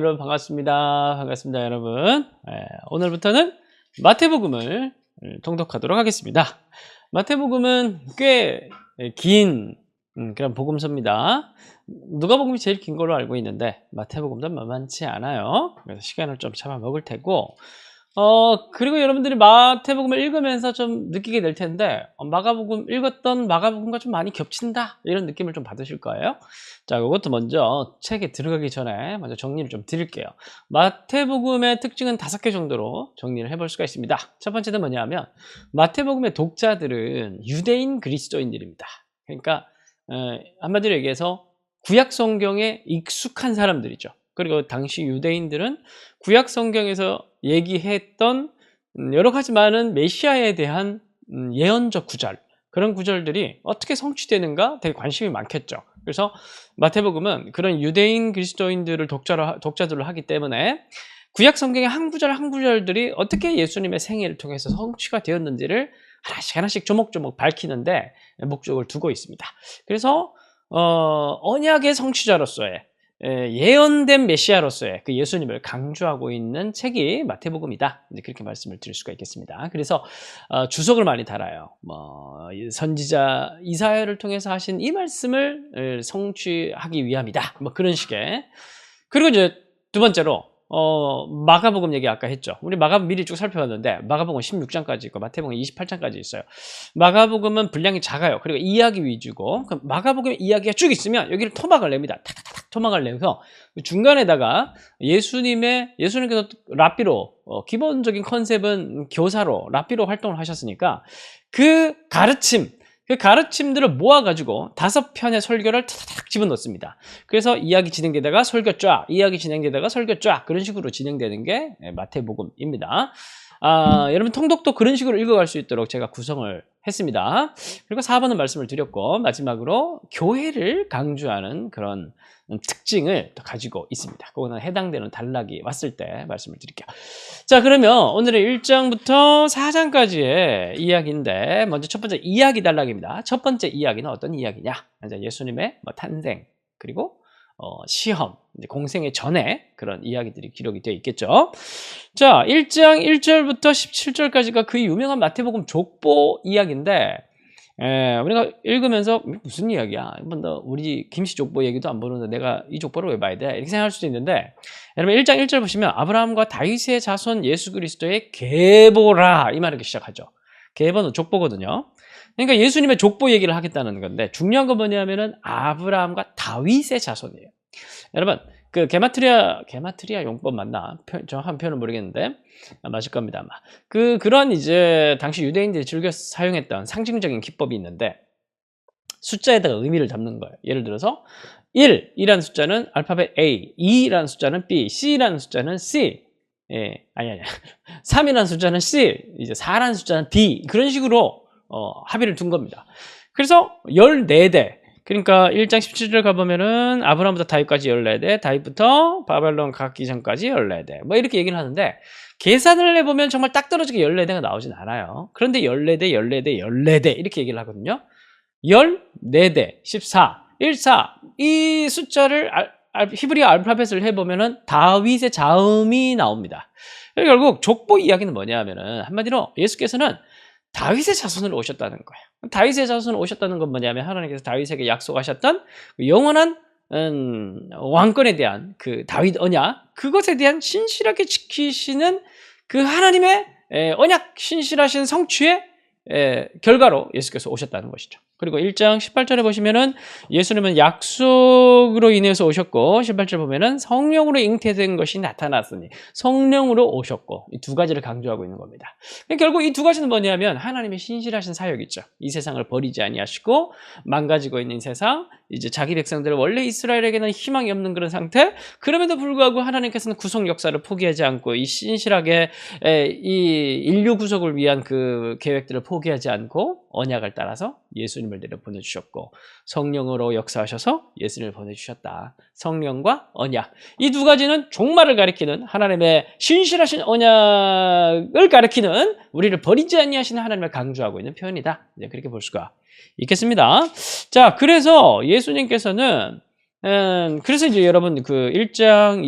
여러분 반갑습니다. 반갑습니다, 여러분. 오늘부터는 마태복음을 통독하도록 하겠습니다. 마태복음은 꽤 긴 그런 복음서입니다. 누가복음이 제일 긴 걸로 알고 있는데 마태복음도 만만치 않아요. 그래서 시간을 좀 잡아먹을 테고, 그리고 여러분들이 마태복음을 읽으면서 좀 느끼게 될 텐데, 마가복음 읽었던 마가복음과 좀 많이 겹친다, 이런 느낌을 좀 받으실 거예요. 자, 그것도 먼저 책에 들어가기 전에 먼저 정리를 좀 드릴게요. 마태복음의 특징은 5개 정도로 정리를 해볼 수가 있습니다. 첫 번째는 뭐냐면, 마태복음의 독자들은 유대인 그리스도인들입니다. 그러니까 한마디로 얘기해서 구약 성경에 익숙한 사람들이죠. 그리고 당시 유대인들은 구약 성경에서 얘기했던 여러 가지 많은 메시아에 대한 예언적 구절, 그런 구절들이 어떻게 성취되는가 되게 관심이 많겠죠. 그래서 마태복음은 그런 유대인 그리스도인들을 독자들로 하기 때문에 구약 성경의 한 구절 한 구절들이 어떻게 예수님의 생애를 통해서 성취가 되었는지를 하나씩 조목조목 밝히는데 목적을 두고 있습니다. 그래서 언약의 성취자로서의 예언된 메시아로서의 그 예수님을 강조하고 있는 책이 마태복음이다, 이제 그렇게 말씀을 드릴 수가 있겠습니다. 그래서 주석을 많이 달아요. 선지자 이사야를 통해서 하신 이 말씀을 성취하기 위함이다, 그런 식의. 그리고 이제 두 번째로 마가복음 얘기 아까 했죠. 우리 마가복음 미리 쭉 살펴봤는데 마가복음 16장까지 있고 마태복음 28장까지 있어요. 마가복음은 분량이 작아요. 그리고 이야기 위주고, 마가복음의 이야기가 쭉 있으면 여기를 토막을 냅니다. 탁탁탁 토막을 내서 중간에다가 예수님께서 랍비로, 기본적인 컨셉은 교사로 랍비로 활동을 하셨으니까 그 가르침들을 모아가지고 5편의 설교를 탁탁탁 집어넣습니다. 그래서 이야기 진행되다가 설교 쫙, 이야기 진행되다가 설교 쫙, 그런 식으로 진행되는 게 마태복음입니다. 여러분 통독도 그런 식으로 읽어갈 수 있도록 제가 구성을 했습니다. 그리고 4번은 말씀을 드렸고, 마지막으로 교회를 강조하는 그런 특징을 또 가지고 있습니다. 그거는 해당되는 단락이 왔을 때 말씀을 드릴게요. 자, 그러면 오늘의 1장부터 4장까지의 이야기인데, 먼저 첫 번째 이야기 단락입니다. 첫 번째 이야기는 어떤 이야기냐? 예수님의 탄생, 그리고 시험, 공생의 전에 그런 이야기들이 기록이 되어 있겠죠. 자, 1장 1절부터 17절까지가 그 유명한 마태복음 족보 이야기인데, 우리가 읽으면서 무슨 이야기야? 한번 더 우리 김씨 족보 얘기도 안 보는데 내가 이 족보를 왜 봐야 돼? 이렇게 생각할 수도 있는데, 여러분 1장 1절 보시면 아브라함과 다윗의 자손 예수 그리스도의 계보라, 이 말을 이렇게 시작하죠. 계보는 족보거든요. 그러니까 예수님의 족보 얘기를 하겠다는 건데, 중요한 건 뭐냐면은 아브라함과 다윗의 자손이에요. 여러분, 그 게마트리아 용법 맞나? 정확한 표현은 모르겠는데 맞을 겁니다, 아마. 그런 이제 당시 유대인들이 즐겨 사용했던 상징적인 기법이 있는데, 숫자에다가 의미를 담는 거예요. 예를 들어서 1이라는 숫자는 알파벳 A, 2라는 숫자는 B, C라는 숫자는 C, 3이라는 숫자는 C, 이제 4라는 숫자는 D, 그런 식으로 합의를 둔 겁니다. 그래서 14대, 그러니까 1장 17절 가보면은 아브라함부터 다윗까지 14대, 다윗부터 바벨론 가기 전까지 14대, 이렇게 얘기를 하는데, 계산을 해보면 정말 딱 떨어지게 14대가 나오진 않아요. 그런데 14대, 14대, 14대 이렇게 얘기를 하거든요. 14대, 14, 14, 이 숫자를 히브리어 알파벳을 해보면은 다윗의 자음이 나옵니다. 결국 족보 이야기는 뭐냐 하면은, 한마디로 예수께서는 다윗의 자손으로 오셨다는 거예요. 다윗의 자손으로 오셨다는 건 뭐냐면, 하나님께서 다윗에게 약속하셨던 영원한 왕권에 대한 그 다윗 언약, 그것에 대한 신실하게 지키시는 그 하나님의 언약, 신실하신 성취의 결과로 예수께서 오셨다는 것이죠. 그리고 1장 18절에 보시면은 예수님은 약속으로 인해서 오셨고, 18절 보면은 성령으로 잉태된 것이 나타났으니, 성령으로 오셨고, 이 두 가지를 강조하고 있는 겁니다. 결국 이 두 가지는 뭐냐면 하나님의 신실하신 사역이죠. 이 세상을 버리지 아니하시고 망가지고 있는 세상, 이제 자기 백성들, 원래 이스라엘에게는 희망이 없는 그런 상태, 그럼에도 불구하고 하나님께서는 구속 역사를 포기하지 않고 이 신실하게 이 인류 구속을 위한 그 계획들을 포기하지 않고 언약을 따라서 예수님을 내려 보내주셨고, 성령으로 역사하셔서 예수님을 보내주셨다. 성령과 언약, 이 두 가지는 종말을 가리키는, 하나님의 신실하신 언약을 가리키는, 우리를 버리지 아니하시는 하나님을 강조하고 있는 표현이다, 이제 그렇게 볼 수가 있겠습니다. 자, 그래서 예수님께서는 그래서 이제 여러분 그 1장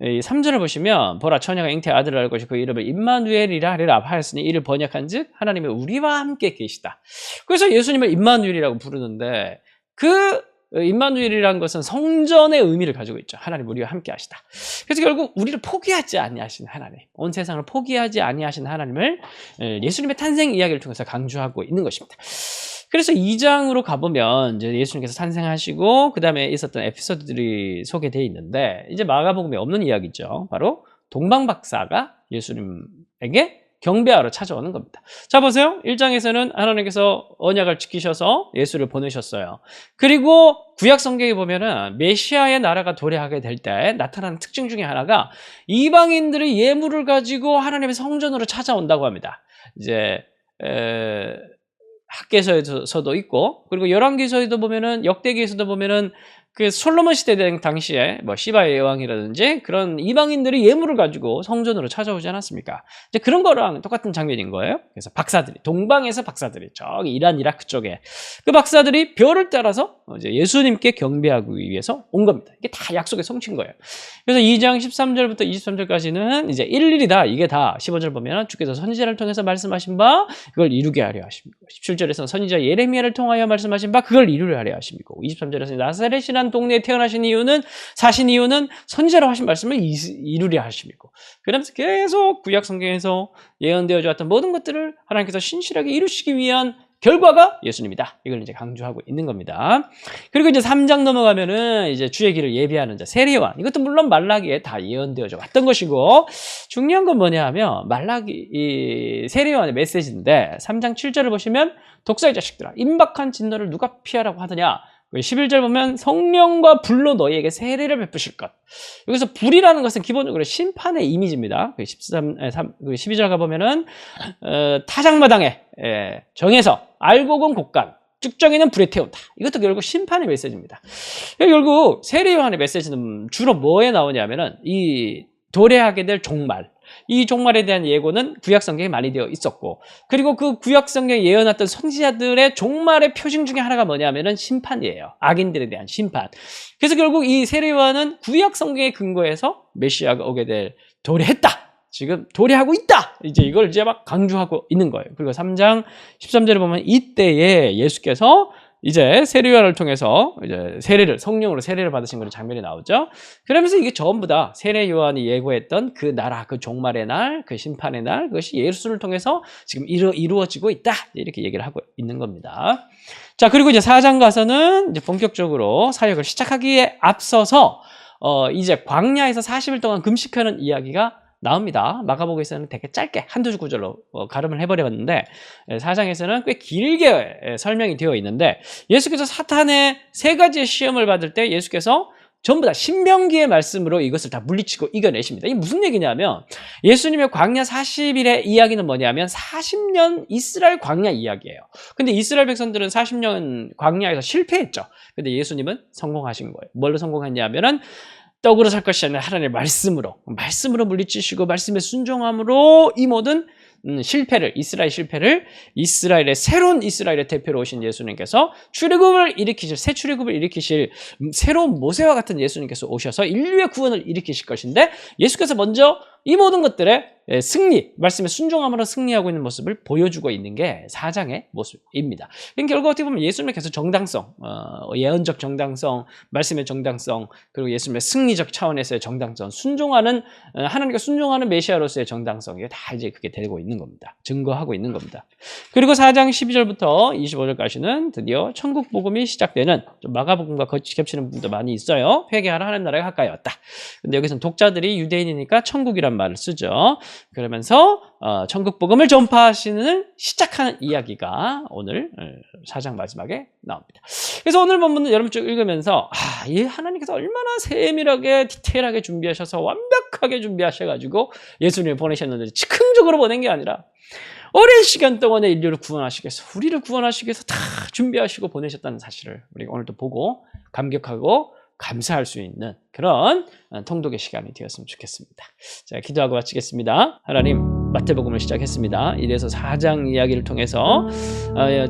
23절을 보시면 보라 처녀가 잉태의 아들을 알 것이 그 이름을 임마누엘이라 하리라 하였으니 이를 번역한즉 하나님의 우리와 함께 계시다. 그래서 예수님을 임마누엘이라고 부르는데 그 임마누엘이라는 것은 성전의 의미를 가지고 있죠. 하나님 우리와 함께 하시다. 그래서 결국 우리를 포기하지 아니하신 하나님, 온 세상을 포기하지 아니하신 하나님을 예수님의 탄생 이야기를 통해서 강조하고 있는 것입니다. 그래서 2장으로 가보면 이제 예수님께서 탄생하시고 그 다음에 있었던 에피소드들이 소개되어 있는데 이제 마가복음에 없는 이야기죠. 바로 동방박사가 예수님에게 경배하러 찾아오는 겁니다. 자 보세요. 1장에서는 하나님께서 언약을 지키셔서 예수를 보내셨어요. 그리고 구약 성경에 보면은 메시아의 나라가 도래하게 될 때 나타나는 특징 중에 하나가 이방인들이 예물을 가지고 하나님의 성전으로 찾아온다고 합니다. 이제 학개서에서도 있고 그리고 열왕기서에도 보면은 역대기에서도 보면은 그 솔로몬 시대 당시에 뭐 시바의 여왕이라든지 그런 이방인들이 예물을 가지고 성전으로 찾아오지 않았습니까? 이제 그런 거랑 똑같은 장면인 거예요. 그래서 박사들이 동방에서 박사들이 저기 이란 이라크 쪽에 그 박사들이 별을 따라서 이제 예수님께 경배하기 위해서 온 겁니다. 이게 다 약속의 성취인 거예요. 그래서 2장 13절부터 23절까지는 이제 일일이다. 이게 다 15절 보면 주께서 선지자를 통해서 말씀하신 바 그걸 이루게 하려 하십니다. 17절에서는 선지자 예레미야를 통하여 말씀하신 바 그걸 이루려 하려 하십니다. 23절에서는 나사렛이란 동네에 태어나신 이유는 사신 이유는 선지자로 하신 말씀을 이루려 하십니다. 그러면서 계속 구약 성경에서 예언되어져 왔던 모든 것들을 하나님께서 신실하게 이루시기 위한 결과가 예수님이다. 이걸 이제 강조하고 있는 겁니다. 그리고 이제 3장 넘어가면은 이제 주의 길을 예비하는 자 세례요한. 이것도 물론 말라기에 다 예언되어져 왔던 것이고 중요한 건 뭐냐 하면 말라기 이 세례요한의 메시지인데 3장 7절을 보시면 독사의 자식들아 임박한 진노를 누가 피하라고 하더냐. 11절 보면 성령과 불로 너희에게 세례를 베푸실 것. 여기서 불이라는 것은 기본적으로 심판의 이미지입니다. 12절 가보면은 타작마당에 정해서 알곡은 곡간 쭉정이는 불에 태운다. 이것도 결국 심판의 메시지입니다. 결국 세례 요한의 메시지는 주로 뭐에 나오냐면은 이 도래하게 될 종말. 이 종말에 대한 예고는 구약 성경에 많이 되어 있었고 그리고 그 구약 성경에 예언했던 선지자들의 종말의 표징 중에 하나가 뭐냐면은 심판이에요. 악인들에 대한 심판. 그래서 결국 이 세례 요한은 구약 성경에 근거해서 메시아가 오게 될 도래했다. 지금 도래하고 있다. 이제 이걸 이제 막 강조하고 있는 거예요. 그리고 3장 13절에 보면 이때에 예수께서 이제 세례 요한을 통해서 이제 성령으로 세례를 받으신 그런 장면이 나오죠. 그러면서 이게 전부 다 세례 요한이 예고했던 그 나라, 그 종말의 날, 그 심판의 날, 그것이 예수를 통해서 지금 이루어지고 있다. 이렇게 얘기를 하고 있는 겁니다. 자, 그리고 이제 4장 가서는 이제 본격적으로 사역을 시작하기에 앞서서 이제 광야에서 40일 동안 금식하는 이야기가 나옵니다. 마가복음에서는 되게 짧게 한두 구절로 가름을 해버렸는데 4장에서는 꽤 길게 설명이 되어 있는데 예수께서 사탄의 세 가지의 시험을 받을 때 예수께서 전부 다 신명기의 말씀으로 이것을 다 물리치고 이겨내십니다. 이게 무슨 얘기냐면 예수님의 광야 40일의 이야기는 뭐냐면 40년 이스라엘 광야 이야기예요. 근데 이스라엘 백성들은 40년 광야에서 실패했죠. 근데 예수님은 성공하신 거예요. 뭘로 성공했냐면은 떡으로 살 것이 아니라 하나님의 말씀으로 물리치시고 말씀의 순종함으로 이 모든 이스라엘 실패를 이스라엘의 새로운 이스라엘의 대표로 오신 예수님께서 새 출애굽을 일으키실 새로운 모세와 같은 예수님께서 오셔서 인류의 구원을 일으키실 것인데 예수께서 먼저 이 모든 것들의 말씀의 순종함으로 승리하고 있는 모습을 보여주고 있는 게 4장의 모습입니다. 결국 어떻게 보면 예수님의 계속 정당성, 예언적 정당성, 말씀의 정당성, 그리고 예수님의 승리적 차원에서의 정당성, 하나님께 순종하는 메시아로서의 정당성, 이게 다 이제 그게 되고 있는 겁니다. 증거하고 있는 겁니다. 그리고 4장 12절부터 25절까지는 드디어 천국 복음이 시작되는, 마가복음과 겹치는 부분도 많이 있어요. 회개하라 하나님 나라가 가까이 왔다. 근데 여기서는 독자들이 유대인이니까 천국이란 말을 쓰죠. 그러면서 천국 복음을 전파하시는 시작하는 이야기가 오늘 4장 마지막에 나옵니다. 그래서 오늘 본문은 여러분 쭉 읽으면서 이 하나님께서 얼마나 세밀하게 디테일하게 준비하셔서 완벽하게 준비하셔가지고 예수님을 보내셨는데 즉흥적으로 보낸 게 아니라 오랜 시간 동안에 인류를 구원하시기 위해서, 우리를 구원하시기 위해서 다 준비하시고 보내셨다는 사실을 우리가 오늘도 보고 감격하고 감사할 수 있는 그런 통독의 시간이 되었으면 좋겠습니다. 자, 기도하고 마치겠습니다. 하나님, 마태복음을 시작했습니다. 이래서 4장 이야기를 통해서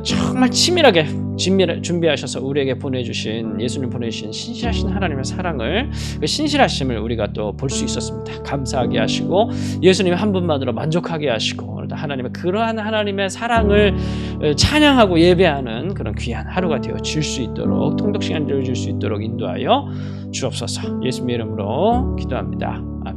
정말 치밀하게 준비하셔서 우리에게 보내주신, 예수님 보내주신 신실하신 하나님의 사랑을, 그 신실하심을 우리가 또 볼 수 있었습니다. 감사하게 하시고 예수님 한 분만으로 만족하게 하시고, 오늘도 하나님의 그러한 하나님의 사랑을 찬양하고 예배하는 그런 귀한 하루가 되어질 수 있도록, 통독 시간 되어질 수 있도록 인도하여 주옵소서. 예수님의 이름으로 기도합니다. 아멘.